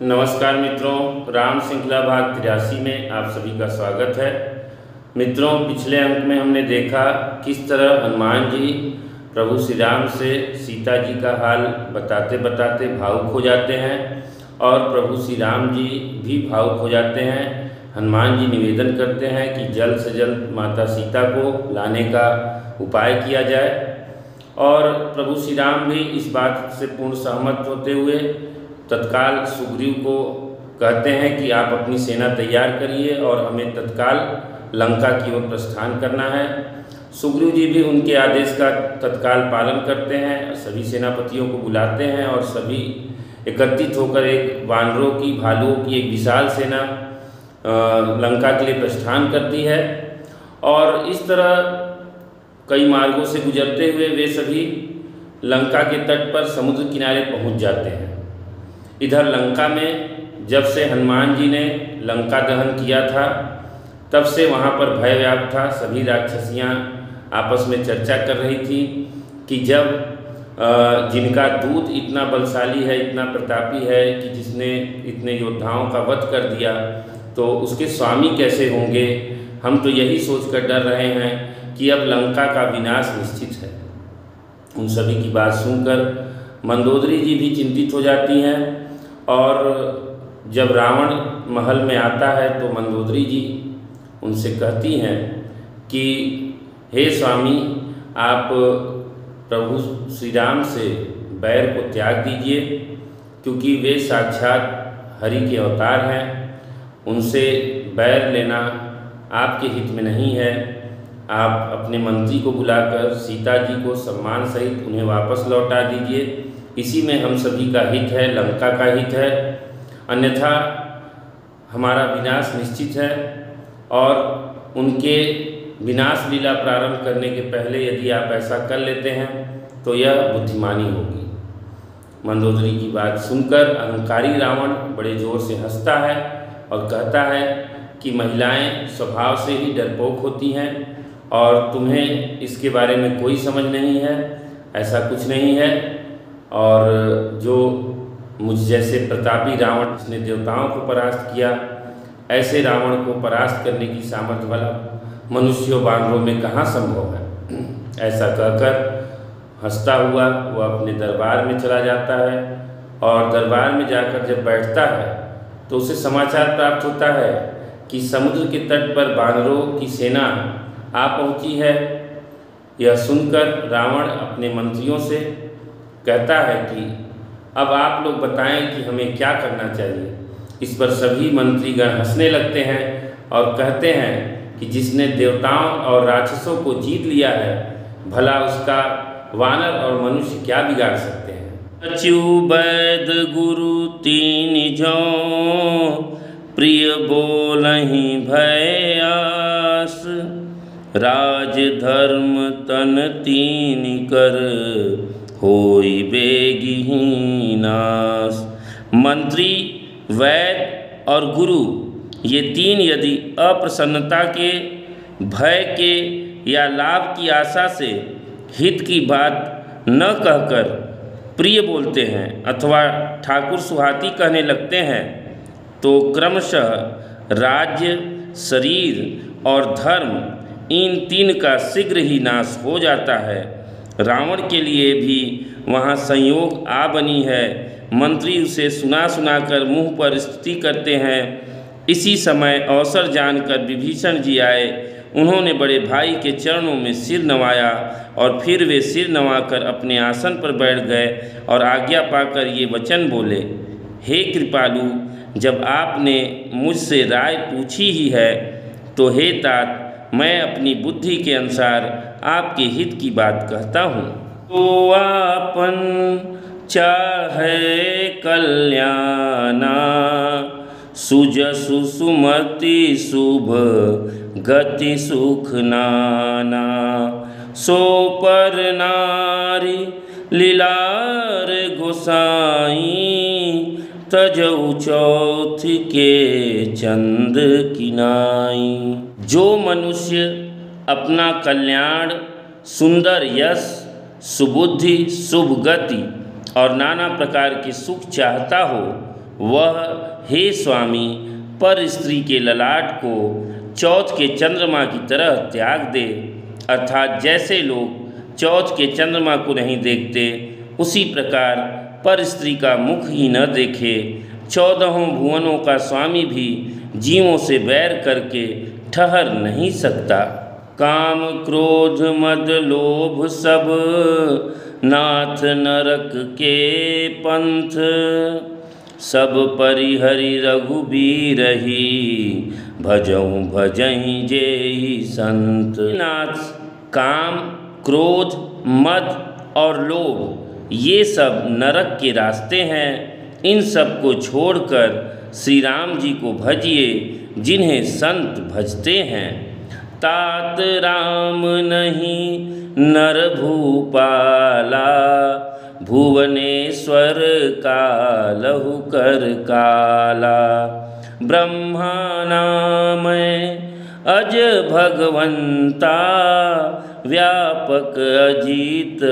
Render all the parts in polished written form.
नमस्कार मित्रों, राम श्रृंखला भाग 83 में आप सभी का स्वागत है। मित्रों, पिछले अंक में हमने देखा किस तरह हनुमान जी प्रभु श्री राम से सीता जी का हाल बताते बताते भावुक हो जाते हैं और प्रभु श्री राम जी भी भावुक हो जाते हैं। हनुमान जी निवेदन करते हैं कि जल्द से जल्द माता सीता को लाने का उपाय किया जाए और प्रभु श्री राम भी इस बात से पूर्ण सहमत होते हुए तत्काल सुग्रीव को कहते हैं कि आप अपनी सेना तैयार करिए और हमें तत्काल लंका की ओर प्रस्थान करना है। सुग्रीव जी भी उनके आदेश का तत्काल पालन करते हैं, सभी सेनापतियों को बुलाते हैं और सभी एकत्रित होकर एक वानरों की भालुओं की एक विशाल सेना लंका के लिए प्रस्थान करती है। और इस तरह कई मार्गों से गुजरते हुए वे सभी लंका के तट पर समुद्र किनारे पहुंच जाते हैं। इधर लंका में जब से हनुमान जी ने लंका दहन किया था तब से वहाँ पर भय व्याप्त था। सभी राक्षसियाँ आपस में चर्चा कर रही थी कि जब जिनका दूत इतना बलशाली है, इतना प्रतापी है कि जिसने इतने योद्धाओं का वध कर दिया, तो उसके स्वामी कैसे होंगे। हम तो यही सोचकर डर रहे हैं कि अब लंका का विनाश निश्चित है। उन सभी की बात सुनकर मंदोदरी जी भी चिंतित हो जाती हैं और जब रावण महल में आता है तो मंदोदरी जी उनसे कहती हैं कि हे स्वामी, आप प्रभु श्री राम से बैर को त्याग दीजिए, क्योंकि वे साक्षात हरि के अवतार हैं। उनसे बैर लेना आपके हित में नहीं है। आप अपने मंत्री को बुलाकर सीता जी को सम्मान सहित उन्हें वापस लौटा दीजिए। इसी में हम सभी का हित है, लंका का हित है, अन्यथा हमारा विनाश निश्चित है। और उनके विनाश लीला प्रारंभ करने के पहले यदि आप ऐसा कर लेते हैं तो यह बुद्धिमानी होगी। मंदोदरी की बात सुनकर अहंकारी रावण बड़े जोर से हंसता है और कहता है कि महिलाएं स्वभाव से ही डरपोक होती हैं और तुम्हें इसके बारे में कोई समझ नहीं है, ऐसा कुछ नहीं है। और जो मुझ जैसे प्रतापी रावण जिसने देवताओं को परास्त किया, ऐसे रावण को परास्त करने की सामर्थ्य वाला मनुष्यों वानरों में कहाँ संभव है। ऐसा कहकर हंसता हुआ वह अपने दरबार में चला जाता है और दरबार में जाकर जब बैठता है तो उसे समाचार प्राप्त होता है कि समुद्र के तट पर वानरों की सेना आ पहुँची है। यह सुनकर रावण अपने मंत्रियों से कहता है कि अब आप लोग बताएं कि हमें क्या करना चाहिए। इस पर सभी मंत्रीगण हंसने लगते हैं और कहते हैं कि जिसने देवताओं और राक्षसों को जीत लिया है, भला उसका वानर और मनुष्य क्या बिगाड़ सकते हैं। अच्यु वैद गुरु तीन जौ प्रिय बोलहि भयास, राज धर्म तन तीन कर होई बेगी नाश। मंत्री, वैद्य और गुरु ये तीन यदि अप्रसन्नता के, भय के या लाभ की आशा से हित की बात न कहकर प्रिय बोलते हैं अथवा ठाकुर सुहाती कहने लगते हैं, तो क्रमशः राज्य, शरीर और धर्म इन तीन का शीघ्र ही नाश हो जाता है। रावण के लिए भी वहाँ संयोग आ बनी है। मंत्री उसे सुना सुनाकर मुँह पर स्तुति करते हैं। इसी समय अवसर जानकर विभीषण जी आए। उन्होंने बड़े भाई के चरणों में सिर नवाया और फिर वे सिर नवाकर अपने आसन पर बैठ गए और आज्ञा पाकर ये वचन बोले, हे कृपालु, जब आपने मुझसे राय पूछी ही है तो हे तात, मैं अपनी बुद्धि के अनुसार आपके हित की बात कहता हूँ। तो आपन चाहे कल्याणा, सुजसु सुमति शुभ गति सुख नाना, सो पर नारी लीलार गोसाई, तजऊ चौथ के चंद किनाई। जो मनुष्य अपना कल्याण, सुंदर यश, सुबुद्धि, शुभ गति और नाना प्रकार के सुख चाहता हो, वह हे स्वामी पर स्त्री के ललाट को चौथ के चंद्रमा की तरह त्याग दे। अर्थात जैसे लोग चौथ के चंद्रमा को नहीं देखते, उसी प्रकार पर स्त्री का मुख ही न देखे। 14 भुवनों का स्वामी भी जीवों से बैर करके ठहर नहीं सकता। काम क्रोध मद लोभ सब नाथ नरक के पंथ, सब परिहरि रघुबीरहि भजऊँ भजहीं जेहि संत। नाथ, काम क्रोध मद और लोभ ये सब नरक के रास्ते हैं। इन सब को छोड़कर श्री राम जी को भजिए जिन्हें संत भजते हैं। तात राम नहीं नर भूपाला, भुवनेश्वर कालहु कर काला। ब्रह्मा नामय अज भगवंता, व्यापक अजीत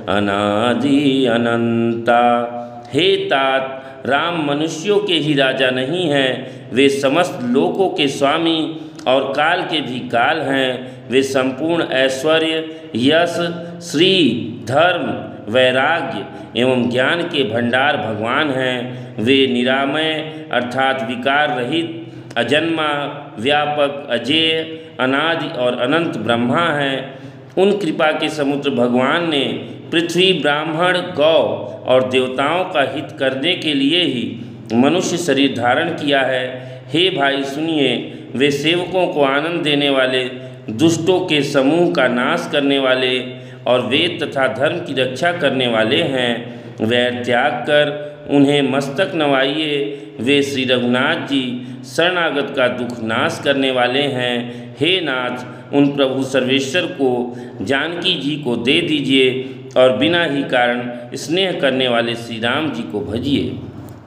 अनादि अनंता। हे तात, राम मनुष्यों के ही राजा नहीं हैं, वे समस्त लोकों के स्वामी और काल के भी काल हैं। वे संपूर्ण ऐश्वर्य यश श्री धर्म वैराग्य एवं ज्ञान के भंडार भगवान हैं। वे निरामय अर्थात विकार रहित अजन्मा व्यापक अजेय अनादि और अनंत ब्रह्मा हैं। उन कृपा के समुद्र भगवान ने पृथ्वी ब्राह्मण गौ और देवताओं का हित करने के लिए ही मनुष्य शरीर धारण किया है। हे भाई सुनिए, वे सेवकों को आनंद देने वाले, दुष्टों के समूह का नाश करने वाले और वेद तथा धर्म की रक्षा करने वाले हैं। वैर त्याग कर उन्हें मस्तक नवाइए। वे श्री रघुनाथ जी शरणागत का दुख नाश करने वाले हैं। हे नाथ, उन प्रभु सर्वेश्वर को जानकी जी को दे दीजिए और बिना ही कारण स्नेह करने वाले श्री राम जी को भजिए।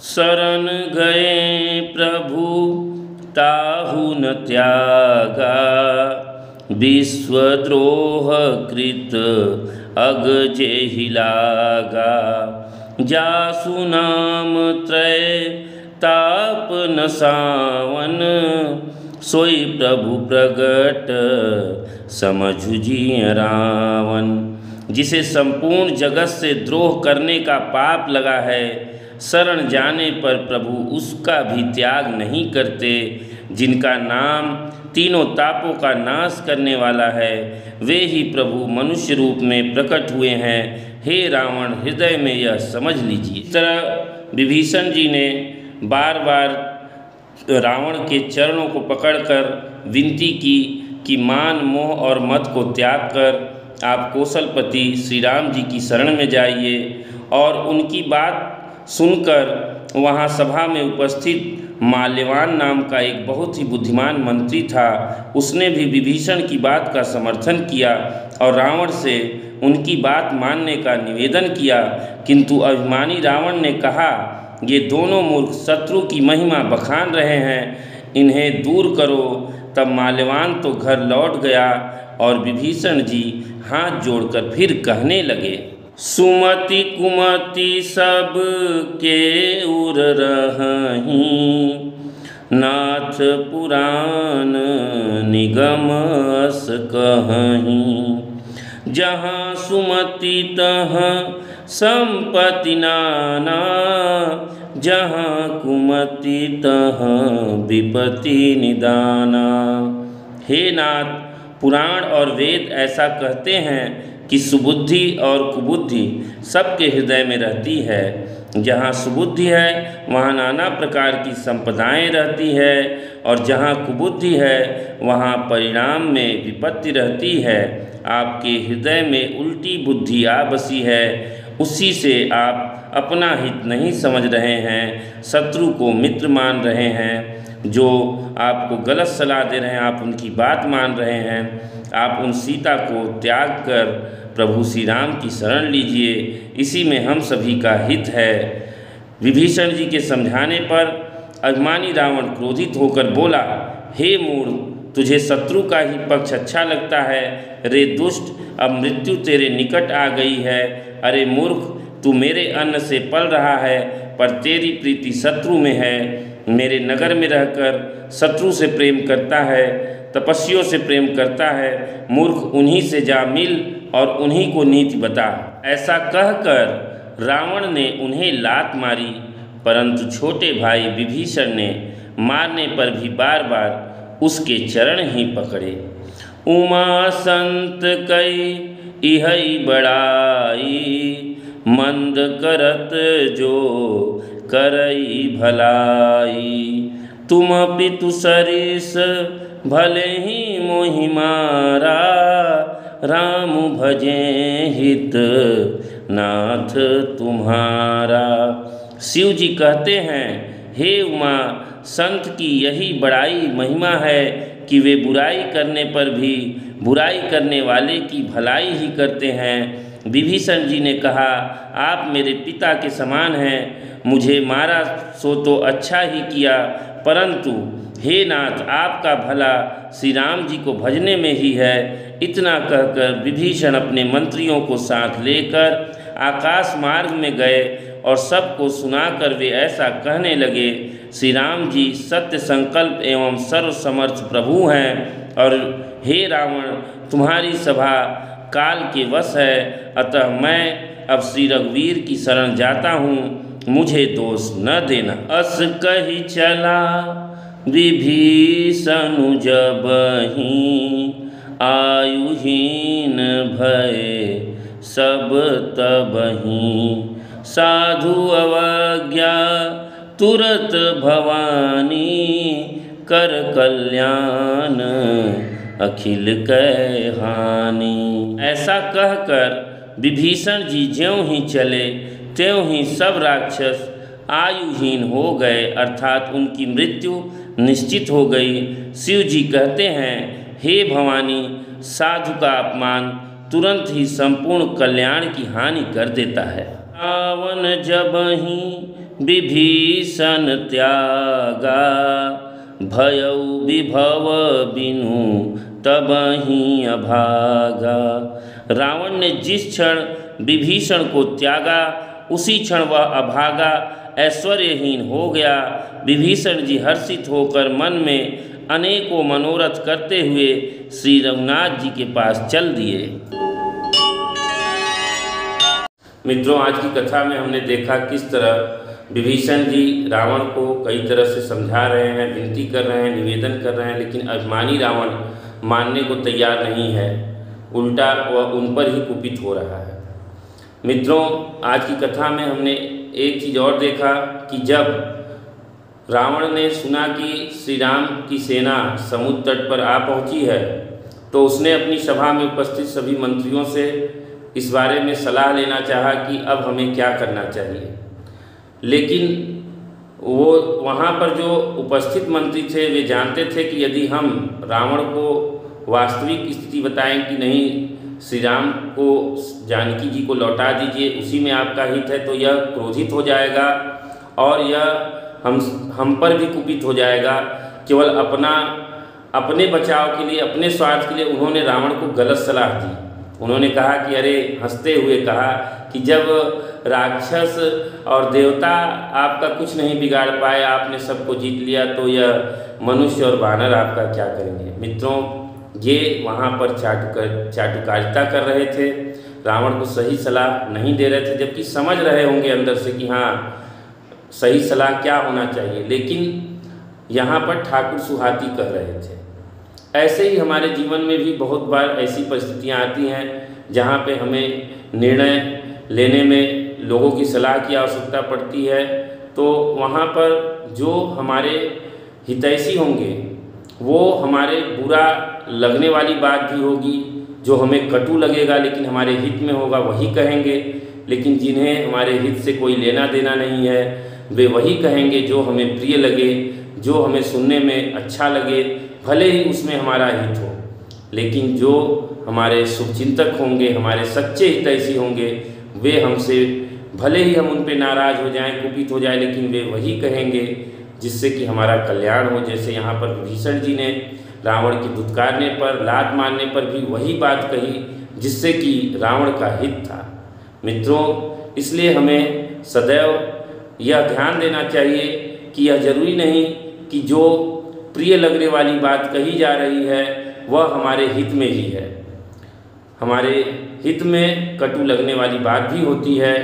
शरण गए प्रभु ताहु न त्यागा, विश्वद्रोह कृत अग जेहि लागा। जासु नाम त्रय ताप न सावन, सोई प्रभु प्रगट समझु जिय रावण। जिसे संपूर्ण जगत से द्रोह करने का पाप लगा है, शरण जाने पर प्रभु उसका भी त्याग नहीं करते। जिनका नाम तीनों तापों का नाश करने वाला है, वे ही प्रभु मनुष्य रूप में प्रकट हुए हैं। हे रावण, हृदय में यह समझ लीजिए। इस तरह विभीषण जी ने बार बार रावण के चरणों को पकड़कर विनती की कि मान मोह और मद को त्याग कर आप कौशलपति श्री राम जी की शरण में जाइए। और उनकी बात सुनकर वहाँ सभा में उपस्थित माल्यवान नाम का एक बहुत ही बुद्धिमान मंत्री था। उसने भी विभीषण की बात का समर्थन किया और रावण से उनकी बात मानने का निवेदन किया। किंतु अभिमानी रावण ने कहा, ये दोनों मूर्ख शत्रु की महिमा बखान रहे हैं, इन्हें दूर करो। तब माल्यवान तो घर लौट गया और विभीषण जी हाथ जोड़कर फिर कहने लगे, सुमति कुमति सब के उर रहहीं, नाथ पुराण निगम अस कहहीं। जहाँ सुमति तहाँ संपत्ति नाना, जहाँ कुमति तहाँ विपत्ति निदाना। हे नाथ, पुराण और वेद ऐसा कहते हैं कि सुबुद्धि और कुबुद्धि सबके हृदय में रहती है। जहाँ सुबुद्धि है वहाँ नाना प्रकार की संपदाएं रहती है और जहाँ कुबुद्धि है वहाँ परिणाम में विपत्ति रहती है। आपके हृदय में उल्टी बुद्धि आ बसी है, उसी से आप अपना हित नहीं समझ रहे हैं, शत्रु को मित्र मान रहे हैं। जो आपको गलत सलाह दे रहे हैं आप उनकी बात मान रहे हैं। आप उन सीता को त्याग कर प्रभु श्री राम की शरण लीजिए, इसी में हम सभी का हित है। विभीषण जी के समझाने पर अभिमानी रावण क्रोधित होकर बोला, हे मूर्ख, तुझे शत्रु का ही पक्ष अच्छा लगता है। रे दुष्ट, अब मृत्यु तेरे निकट आ गई है। अरे मूर्ख, तू मेरे अन्न से पल रहा है, पर तेरी प्रीति शत्रु में है। मेरे नगर में रहकर शत्रु से प्रेम करता है, तपस्वियों से प्रेम करता है। मूर्ख उन्हीं से जा मिल और उन्हीं को नीति बता। ऐसा कहकर रावण ने उन्हें लात मारी, परंतु छोटे भाई विभीषण ने मारने पर भी बार बार उसके चरण ही पकड़े। उमा संत कई इहई बड़ाई, मंद करत जो करई भलाई। तुम पितु सरिस भले ही मोहि मारा, राम भजे हित नाथ तुम्हारा। शिव जी कहते हैं, हे उमा, संत की यही बड़ाई महिमा है कि वे बुराई करने पर भी बुराई करने वाले की भलाई ही करते हैं। विभीषण जी ने कहा, आप मेरे पिता के समान हैं, मुझे मारा सो तो अच्छा ही किया, परंतु हे नाथ, आपका भला श्री राम जी को भजने में ही है। इतना कहकर विभीषण अपने मंत्रियों को साथ लेकर आकाश मार्ग में गए और सबको सुनाकर वे ऐसा कहने लगे, श्री राम जी सत्य संकल्प एवं सर्वसमर्थ प्रभु हैं, और हे रावण, तुम्हारी सभा काल के वश है, अतः मैं अब श्री रघुवीर की शरण जाता हूँ, मुझे दोष न देना। अस कही चला विभीषण जबहि, आयुहीन भय सब तबहि। साधु अवज्ञा तुरत भवानी, कर कल्याण अखिल कै हानि। ऐसा कहकर विभीषण जी ज्यों ही चले त्यों ही सब राक्षस आयुहीन हो गए, अर्थात उनकी मृत्यु निश्चित हो गई। शिव जी कहते हैं, हे भवानी, साधु का अपमान तुरंत ही संपूर्ण कल्याण की हानि कर देता है। रावण जबहि विभीषण त्यागा, भयउ विभव बिनु तबहि अभागा। रावण ने जिस क्षण विभीषण को त्यागा, उसी क्षण वह अभागा ऐश्वर्यहीन हो गया। विभीषण जी हर्षित होकर मन में अनेकों मनोरथ करते हुए श्री रघुनाथ जी के पास चल दिए। मित्रों, आज की कथा में हमने देखा किस तरह विभीषण जी रावण को कई तरह से समझा रहे हैं, विनती कर रहे हैं, निवेदन कर रहे हैं, लेकिन अभिमानी रावण मानने को तैयार नहीं है, उल्टा वह उन पर ही कुपित हो रहा है। मित्रों, आज की कथा में हमने एक चीज़ और देखा कि जब रावण ने सुना कि श्री राम की सेना समुद्र तट पर आ पहुंची है, तो उसने अपनी सभा में उपस्थित सभी मंत्रियों से इस बारे में सलाह लेना चाहा कि अब हमें क्या करना चाहिए। लेकिन वो वहाँ पर जो उपस्थित मंत्री थे वे जानते थे कि यदि हम रावण को वास्तविक स्थिति बताएं कि नहीं, श्री राम को जानकी जी को लौटा दीजिए, उसी में आपका हित है, तो यह क्रोधित हो जाएगा और यह हम पर भी कुपित हो जाएगा। केवल अपने बचाव के लिए, अपने स्वार्थ के लिए उन्होंने रावण को गलत सलाह दी। उन्होंने कहा कि अरे, हंसते हुए कहा कि जब राक्षस और देवता आपका कुछ नहीं बिगाड़ पाए, आपने सबको जीत लिया, तो यह मनुष्य और वानर आपका क्या करेंगे। मित्रों, ये वहाँ पर चाटुकारिता कर रहे थे, रावण को सही सलाह नहीं दे रहे थे, जबकि समझ रहे होंगे अंदर से कि हाँ, सही सलाह क्या होना चाहिए, लेकिन यहाँ पर ठाकुर सुहाती कह रहे थे। ऐसे ही हमारे जीवन में भी बहुत बार ऐसी परिस्थितियाँ आती हैं जहाँ पे हमें निर्णय लेने में लोगों की सलाह की आवश्यकता पड़ती है, तो वहाँ पर जो हमारे हितैषी होंगे वो हमारे बुरा लगने वाली बात भी होगी, जो हमें कटु लगेगा लेकिन हमारे हित में होगा वही कहेंगे, लेकिन जिन्हें हमारे हित से कोई लेना देना नहीं है वे वही कहेंगे जो हमें प्रिय लगे, जो हमें सुनने में अच्छा लगे, भले ही उसमें हमारा हित हो। लेकिन जो हमारे शुभचिंतक होंगे, हमारे सच्चे हितैषी होंगे, वे हमसे भले ही हम उन पे नाराज़ हो जाएं, कुपित हो जाएं, लेकिन वे वही कहेंगे जिससे कि हमारा कल्याण हो। जैसे यहाँ पर विभीषण जी ने रावण की धुतकारने पर, लात मारने पर भी वही बात कही जिससे कि रावण का हित था। मित्रों, इसलिए हमें सदैव यह ध्यान देना चाहिए कि यह जरूरी नहीं कि जो प्रिय लगने वाली बात कही जा रही है वह हमारे हित में ही है। हमारे हित में कटु लगने वाली बात भी होती है,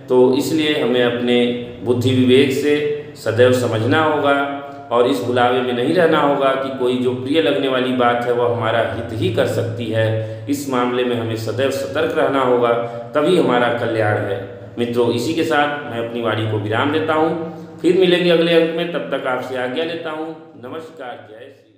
तो इसलिए हमें अपने बुद्धि विवेक से सदैव समझना होगा और इस भुलावे में नहीं रहना होगा कि कोई जो प्रिय लगने वाली बात है वह हमारा हित ही कर सकती है। इस मामले में हमें सदैव सतर्क रहना होगा, तभी हमारा कल्याण है। मित्रों, इसी के साथ मैं अपनी वाणी को विराम देता हूँ। फिर मिलेंगे अगले अंक में, तब तक आपसे आज्ञा लेता हूँ। नमस्कार, जय श्री।